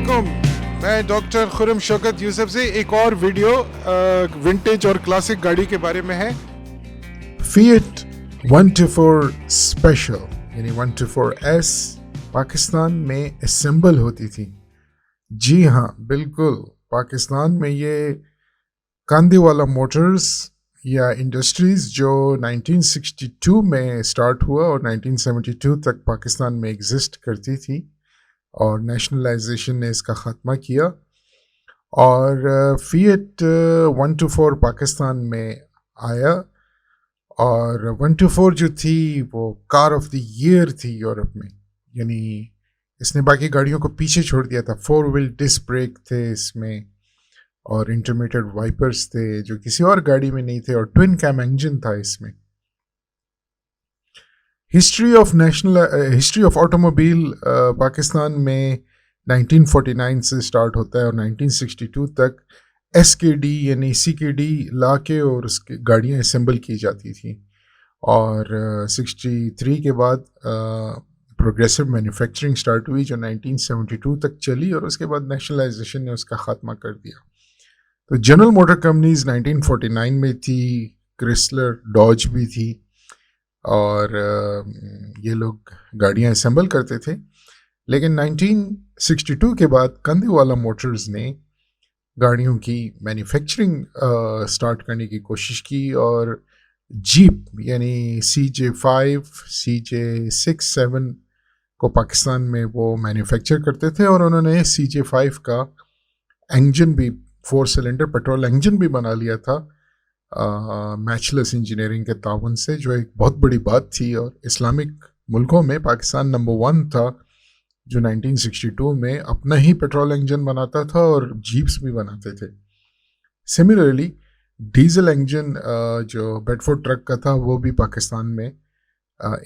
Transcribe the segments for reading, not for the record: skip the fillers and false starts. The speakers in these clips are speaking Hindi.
वालेकुम। मैं डॉक्टर खुरम शौकत यूसुफ से एक और वीडियो विंटेज और क्लासिक गाड़ी के बारे में है। Fiat 124 स्पेशल यानी 124S पाकिस्तान में असेंबल होती थी। जी हाँ, बिल्कुल पाकिस्तान में ये कांदीवाला मोटर्स या इंडस्ट्रीज़ जो 1962 में स्टार्ट हुआ और 1972 तक पाकिस्तान में एग्जिस्ट करती थी और नेशनलाइजेशन ने इसका ख़त्मा किया और फिएट 124 पाकिस्तान में आया और 124 जो थी वो कार ऑफ द ईयर थी यूरोप में। यानी इसने बाकी गाड़ियों को पीछे छोड़ दिया था। 4 व्हील डिस्क ब्रेक थे इसमें और इंटरमीडिएट वाइपर्स थे जो किसी और गाड़ी में नहीं थे और ट्विन कैम इंजन था इसमें। हिस्ट्री ऑफ ऑटोमोबाइल पाकिस्तान में 1949 से स्टार्ट होता है और 1962 तक SKD यानी CKD ला के और उसकी गाड़ियाँ असेंबल की जाती थी और 63 के बाद प्रोग्रेसिव मैन्युफैक्चरिंग स्टार्ट हुई जो 1972 तक चली और उसके बाद नेशनलाइजेशन ने उसका ख़त्मा कर दिया। तो जनरल मोटर कंपनीज 1949 में थी, क्रिसलर डॉज भी थी और ये लोग गाड़ियाँ असेंबल करते थे। लेकिन 1962 के बाद कांदीवाला मोटर्स ने गाड़ियों की मैन्युफैक्चरिंग स्टार्ट करने की कोशिश की और जीप यानी CJ5, CJ6-7 को पाकिस्तान में वो मैन्युफैक्चर करते थे और उन्होंने CJ5 का इंजन भी 4 सिलेंडर पेट्रोल इंजन भी बना लिया था मैचलेस इंजीनियरिंग के ताउन से, जो एक बहुत बड़ी बात थी। और इस्लामिक मुल्कों में पाकिस्तान नंबर 1 था जो 1962 में अपना ही पेट्रोल इंजन बनाता था और जीप्स भी बनाते थे। सिमिलरली डीजल इंजन जो बेडफोर्ड ट्रक का था वो भी पाकिस्तान में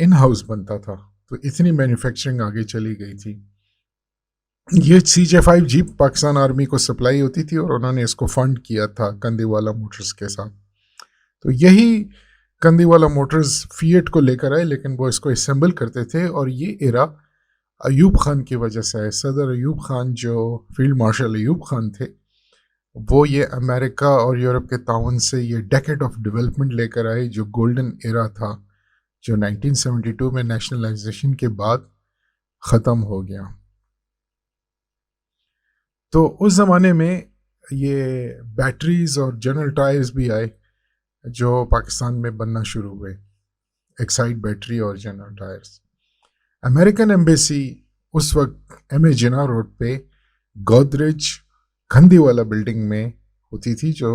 इन हाउस बनता था। तो इतनी मैन्युफैक्चरिंग आगे चली गई थी। ये CJ5 जीप पाकिस्तान आर्मी को सप्लाई होती थी और उन्होंने इसको फंड किया था कांदीवाला मोटर्स के साथ। तो यही कांदीवाला मोटर्स फिएट को लेकर आए, लेकिन वो इसको असेंबल करते थे और ये एरा अयूब खान की वजह से है। सदर अयूब खान जो फील्ड मार्शल अयूब खान थे वो ये अमेरिका और यूरोप के ताउन से ये डेकेड ऑफ डेवलपमेंट लेकर आए जो गोल्डन एरा था जो 1972 में नेशनलाइजेशन के बाद ख़त्म हो गया। तो उस ज़माने में ये बैटरीज और जनरल टायर्स भी आए जो पाकिस्तान में बनना शुरू हुए, एक्साइड बैटरी और जनरल टायर्स। अमेरिकन एम्बेसी उस वक्त MA जिना रोड पे गोदरेज कंदीवाला बिल्डिंग में होती थी जो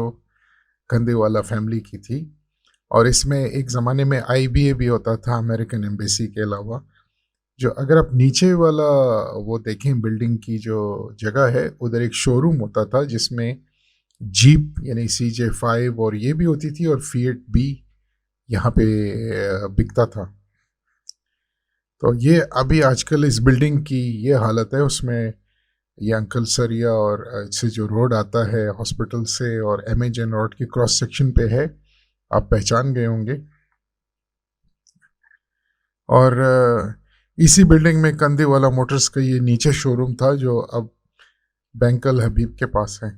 कंदीवाला फैमिली की थी और इसमें एक ज़माने में IBA भी होता था अमेरिकन एम्बेसी के अलावा। जो अगर आप नीचे वाला वो देखें बिल्डिंग की जो जगह है उधर एक शोरूम होता था जिसमें जीप यानी CJ5 और ये भी होती थी और फिएट भी यहाँ पे बिकता था। तो ये अभी आजकल इस बिल्डिंग की ये हालत है। उसमें ये अंकल सरिया और इससे जो रोड आता है हॉस्पिटल से और MA जिना रोड की क्रॉस सेक्शन पे है, आप पहचान गए होंगे। और इसी बिल्डिंग में कांदीवाला मोटर्स का ये नीचे शोरूम था जो अब बैंक अल हबीब के पास है।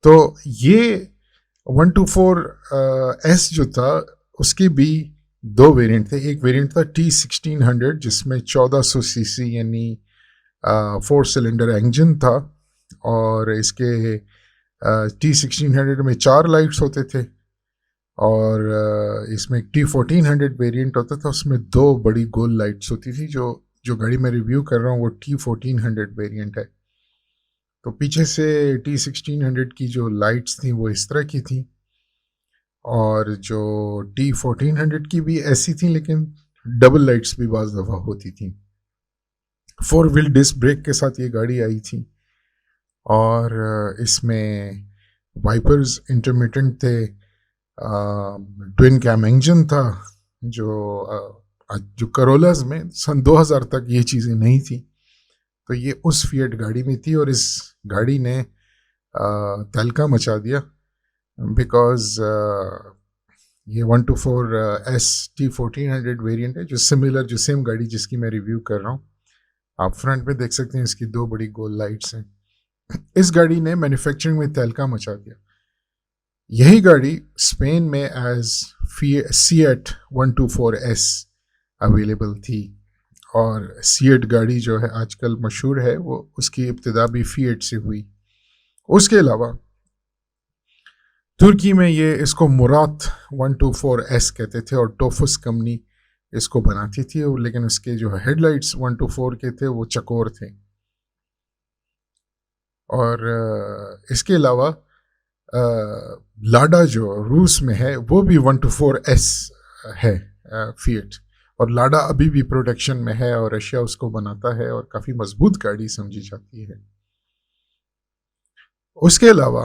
तो ये 124S जो था उसके भी 2 वेरिएंट थे। एक वेरिएंट था T1600 जिसमें 1400 सीसी यानी 4 सिलेंडर इंजन था और इसके T1600 में 4 लाइट्स होते थे और इसमें T1400 वेरिएंट होता था, उसमें 2 बड़ी गोल लाइट्स होती थी। जो गाड़ी मैं रिव्यू कर रहा हूँ वो T1400 वेरिएंट है। तो पीछे से T1600 की जो लाइट्स थी वो इस तरह की थी और जो T1400 की भी ऐसी थी, लेकिन डबल लाइट्स भी बाज़ दफ़ा होती थी। 4 व्हील डिस्क ब्रेक के साथ ये गाड़ी आई थी और इसमें वाइपर्स इंटरमिटेंट थे, ट्विन कैम इंजन था जो करोलाज में सन 2000 तक ये चीज़ें नहीं थी। तो ये उस फिएट गाड़ी में थी और इस गाड़ी ने तहलका मचा दिया बिकॉज ये 124S T1400 वेरिएंट है जो सिमिलर जो सेम गाड़ी जिसकी मैं रिव्यू कर रहा हूँ आप फ्रंट में देख सकते हैं इसकी दो बड़ी गोल लाइट्स हैं। इस गाड़ी ने मैन्युफैक्चरिंग में तहलका मचा दिया। यही गाड़ी स्पेन में एज सीएट 124S अवेलेबल थी, और सीएट गाड़ी जो है आजकल मशहूर है, वो उसकी इब्तिदा भी फीएट से हुई। उसके अलावा तुर्की में ये इसको मुरात 124S कहते थे, और टोफस कंपनी इसको बनाती थी, लेकिन उसके जो हेडलाइट्स 124 के थे वो चकोर थे। और इसके अलावा लाडा जो रूस में है वो भी 124S है फीएट, और लाडा अभी भी प्रोडक्शन में है और रशिया उसको बनाता है और काफ़ी मजबूत गाड़ी समझी जाती है। उसके अलावा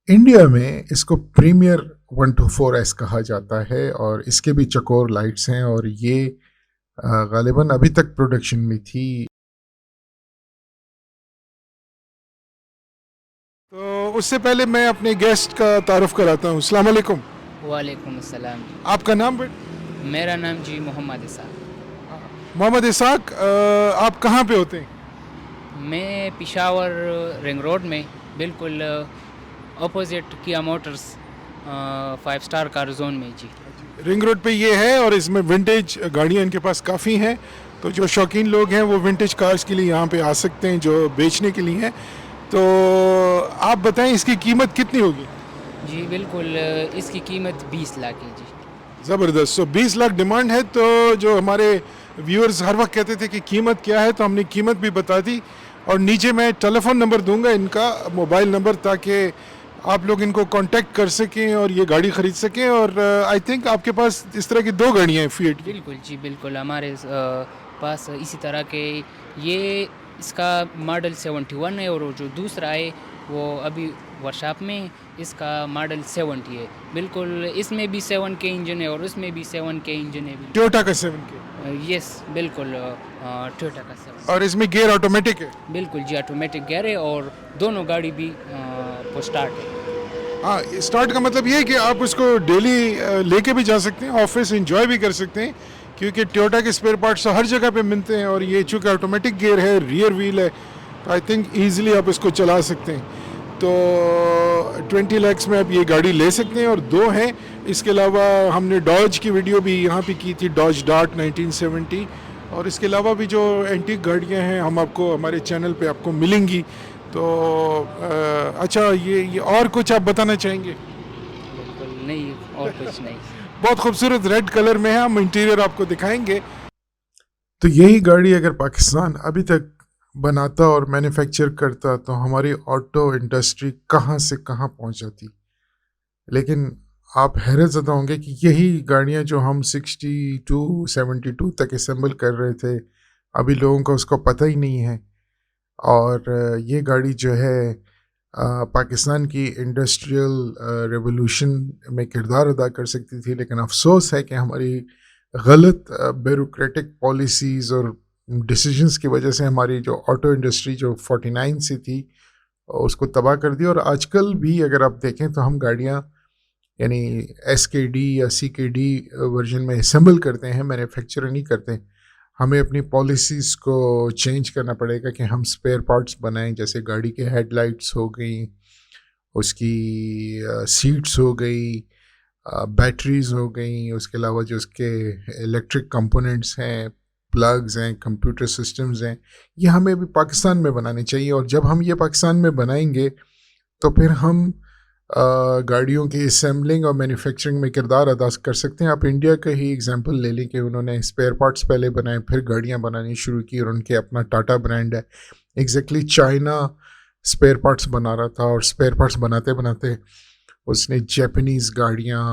इंडिया में इसको प्रीमियर 124S कहा जाता है, और इसके भी चकोर लाइट्स हैं, और ये गालिबन अभी तक प्रोडक्शन में थी। तो उससे पहले मैं अपने गेस्ट का तारुफ कराता हूँ। अस्सलाम वालेकुम। वालेकुम अस्सलाम जी। आपका नाम बेट? मेरा नाम जी मोहम्मद इसाक। मोहम्मद इसाक, आप कहाँ पे होते हैं? मैं पिशावर रिंग रोड में बिल्कुल अपोजिट किया मोटर्स 5 स्टार कार जोन में जी। रिंग रोड पे ये है, और इसमें विंटेज गाड़ियाँ इनके पास काफ़ी हैं, तो जो शौकीन लोग हैं वो विंटेज कार्स के लिए यहाँ पे आ सकते हैं, जो बेचने के लिए हैं। तो आप बताएं इसकी कीमत कितनी होगी? जी बिल्कुल, इसकी कीमत 20 लाख है जी। ज़बरदस्त। तो 20 लाख डिमांड है, तो जो हमारे व्यूअर्स हर वक्त कहते थे कि कीमत क्या है, तो हमने कीमत भी बता दी, और नीचे मैं टेलीफोन नंबर दूंगा इनका, मोबाइल नंबर, ताकि आप लोग इनको कांटेक्ट कर सकें और ये गाड़ी ख़रीद सकें। और आई थिंक आपके पास इस तरह की 2 गाड़ियाँ हैं फीएट की। बिल्कुल जी बिल्कुल, हमारे पास इसी तरह के ये इसका मॉडल 71 है, और वो जो दूसरा है वो अभी वर्कशॉप में, इसका मॉडल 70 है। बिल्कुल, इसमें भी 7 के इंजन है और उसमें भी 7 के इंजन है। टोयोटा का 7K। यस बिल्कुल, टोयोटा का 7। और इसमें गियर ऑटोमेटिक है? बिल्कुल जी, ऑटोमेटिक गियर है, और दोनों गाड़ी भी को स्टार्ट है। हाँ, स्टार्ट का मतलब ये है कि आप उसको डेली लेके भी जा सकते हैं, ऑफिस इंजॉय भी कर सकते हैं, क्योंकि टोयोटा के स्पेयर पार्ट्स तो हर जगह पे मिलते हैं, और ये चूँकि ऑटोमेटिक गियर है, रियर व्हील है, तो आई थिंक ईज़िली आप इसको चला सकते हैं। तो 20 लाख में आप ये गाड़ी ले सकते हैं, और 2 हैं। इसके अलावा हमने डॉज की वीडियो भी यहाँ पे की थी, डॉज डार्ट 1970, और इसके अलावा भी जो एंटीक गाड़ियाँ हैं हम आपको हमारे चैनल पे आपको मिलेंगी। तो अच्छा, ये और कुछ आप बताना चाहेंगे? बिल्कुल नहीं, और कुछ नहीं। बहुत खूबसूरत रेड कलर में है, हम इंटीरियर आपको दिखाएंगे। तो यही गाड़ी अगर पाकिस्तान अभी तक बनाता और मैन्युफैक्चर करता तो हमारी ऑटो इंडस्ट्री कहाँ से कहाँ पहुँच जाती। लेकिन आप हैरत ज़दा होंगे कि यही गाड़ियाँ जो हम 72 तक असेंबल कर रहे थे, अभी लोगों को उसको पता ही नहीं है। और ये गाड़ी जो है पाकिस्तान की इंडस्ट्रियल रेवोल्यूशन में किरदार अदा कर सकती थी, लेकिन अफसोस है कि हमारी गलत ब्यूरोक्रेटिक पॉलिसीज़ और डिसीजंस की वजह से हमारी जो ऑटो इंडस्ट्री जो 49 से थी उसको तबाह कर दिया। और आजकल भी अगर आप देखें तो हम गाड़ियाँ यानी SKD या CKD वर्जन में असेंबल करते हैं, मैन्युफैक्चर नहीं करते। हमें अपनी पॉलिसीज़ को चेंज करना पड़ेगा कि हम स्पेयर पार्ट्स बनाएं, जैसे गाड़ी के हेडलाइट्स हो गई, उसकी सीट्स हो गई, बैटरीज हो गई, उसके अलावा जो उसके इलेक्ट्रिक कंपोनेंट्स हैं, प्लग्स हैं, कंप्यूटर सिस्टम्स हैं, ये हमें भी पाकिस्तान में बनाने चाहिए। और जब हम ये पाकिस्तान में बनाएंगे तो फिर हम गाड़ियों की असेंबलिंग और मैन्युफैक्चरिंग में किरदार अदा कर सकते हैं। आप इंडिया का ही एग्जांपल ले लें कि उन्होंने स्पेयर पार्ट्स पहले बनाए, फिर गाड़ियां बनानी शुरू की, और उनके अपना टाटा ब्रांड है। एग्जैक्टली चाइना स्पेयर पार्ट्स बना रहा था, और स्पेयर पार्ट्स बनाते बनाते उसने जापानीज़ गाड़ियाँ,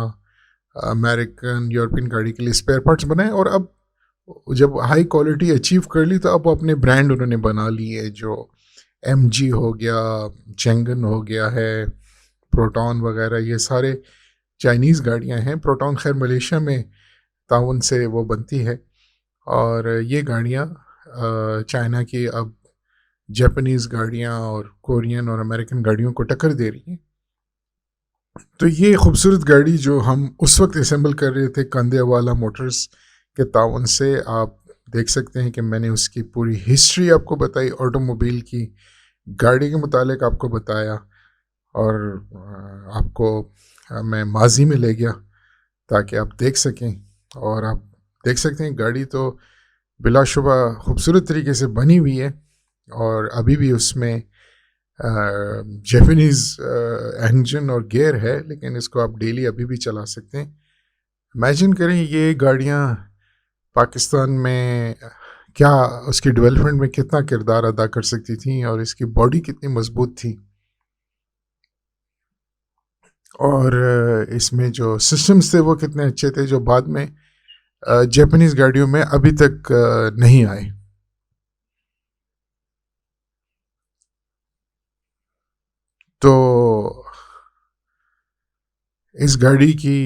अमेरिकन, यूरोपियन गाड़ी के लिए स्पेयर पार्ट्स बनाए, और अब जब हाई क्वालिटी अचीव कर ली तो अब अपने ब्रांड उन्होंने बना लिए, जो MG हो गया, चेंगन हो गया है, प्रोटॉन वगैरह, ये सारे चाइनीज़ गाड़ियां हैं। प्रोटॉन खैर मलेशिया में ताउन से वो बनती है, और ये गाड़ियां चाइना की अब जापानीज़ गाड़ियां और कोरियन और अमेरिकन गाड़ियों को टक्कर दे रही हैं। तो ये खूबसूरत गाड़ी जो हम उस वक्त असेंबल कर रहे थे कंदेवाला मोटर्स के ताउन से, आप देख सकते हैं कि मैंने उसकी पूरी हिस्ट्री आपको बताई, ऑटोमोबाइल की, गाड़ी के मुतालिक आपको बताया, और आपको मैं माजी में ले गया ताकि आप देख सकें। और आप देख सकते हैं गाड़ी तो बिलाशुबा खूबसूरत तरीके से बनी हुई है, और अभी भी उसमें जापानीज़ इंजन और गियर है, लेकिन इसको आप डेली अभी भी चला सकते हैं। इमेजिन करें ये गाड़ियाँ पाकिस्तान में क्या उसकी डेवलपमेंट में कितना किरदार अदा कर सकती थी, और इसकी बॉडी कितनी मजबूत थी, और इसमें जो सिस्टम्स थे वो कितने अच्छे थे, जो बाद में जापानीज़ गाड़ियों में अभी तक नहीं आए। तो इस गाड़ी की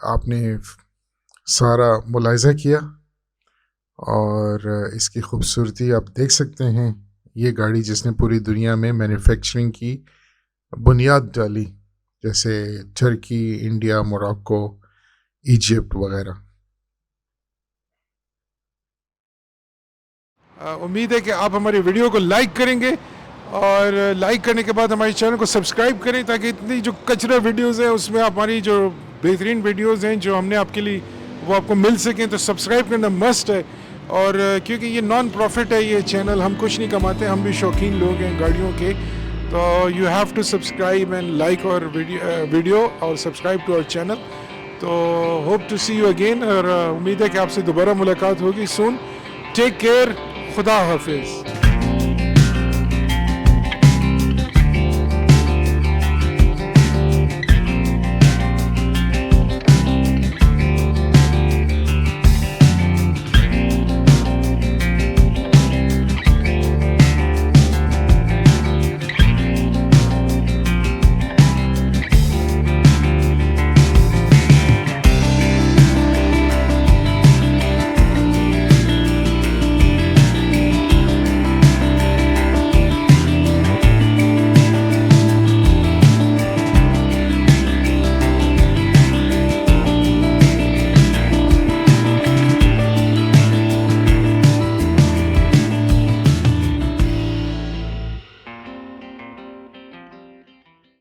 आपने सारा मुलाहिज़ा किया, और इसकी खूबसूरती आप देख सकते हैं। ये गाड़ी जिसने पूरी दुनिया में मैन्युफैक्चरिंग की बुनियाद डाली, जैसे टर्की, इंडिया, मोरक्को, इजिप्ट वगैरह। उम्मीद है कि आप हमारी वीडियो को लाइक करेंगे, और लाइक करने के बाद हमारे चैनल को सब्सक्राइब करें, ताकि इतनी जो कचरा वीडियोस हैं उसमें हमारी जो बेहतरीन वीडियोस हैं जो हमने आपके लिए वो आपको मिल सकें। तो सब्सक्राइब करना मस्ट है, और क्योंकि ये नॉन प्रॉफिट है ये चैनल, हम कुछ नहीं कमाते, हम भी शौकीन लोग हैं गाड़ियों के। तो you have to subscribe and like और वीडियो और सब्सक्राइब टू आवर चैनल। तो hope to see you again, और उम्मीद है कि आपसे दोबारा मुलाकात होगी सून। टेक केयर, खुदा हाफिज़।